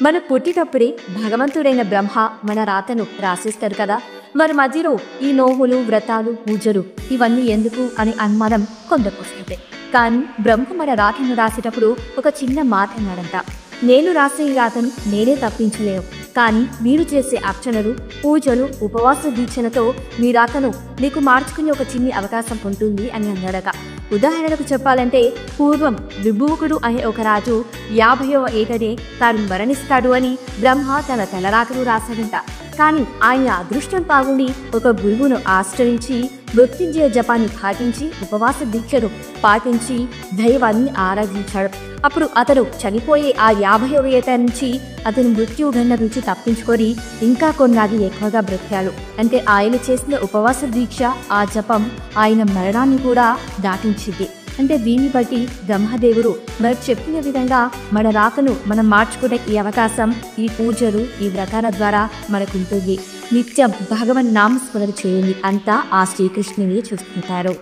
మన పుట్టినప్పుడే భగవంతుడైన బ్రహ్మ మన రాతను రాసిస్తారు కదా. మరి మధ్యలో ఈ నోములు, వ్రతాలు, పూజలు ఇవన్నీ ఎందుకు అని అనుమానం కొందరికి వస్తుంది. కానీ బ్రహ్మ మన రాతను రాసేటప్పుడు ఒక చిన్న మాట అన్నాడంట. నేను రాసే ఈ రాతను నేనే తప్పించలేను, కానీ మీరు చేసే అర్చనలు, పూజలు, ఉపవాస దీక్షలతో మీ రాతను నీకు మార్చుకునే ఒక చిన్ని అవకాశం ఉంటుంది అని అన్నాడట. ఉదాహరణకు చెప్పాలంటే, పూర్వం విభూకుడు అనే ఒక రాజు 50వ ఏటనే తాను మరణిస్తాడు అని బ్రహ్మ తన తలరాతను రాశాడంట. కానీ ఆయన అదృష్టం బాగుండి ఒక గురువును ఆశ్రయించి మృత్యుంజయ జపాన్ని పాటించి ఉపవాస దీక్షను పాటించి దైవాన్ని ఆరాధించాడు. అప్పుడు అతడు చనిపోయే ఆ 50వ ఏట నుంచి అతను మృత్యుగండ నుంచి తప్పించుకొని ఇంకా కొన్నాళ్ళు ఎక్కువగా బ్రతికాడు. అంటే ఆయన చేసిన ఉపవాస దీక్ష, ఆ జపం ఆయన మరణాన్ని కూడా దాటించింది. అంటే దీన్ని బట్టి బ్రహ్మదేవుడు మనకు చెప్పిన విధంగా మన రాతను మనం మార్చుకునే ఈ అవకాశం ఈ పూజలు, ఈ వ్రతాల ద్వారా మనకుంటుంది. నిత్యం భగవన్ నామస్మరణ చేయండి, అంతా ఆ శ్రీకృష్ణుని చూస్తుంటారు.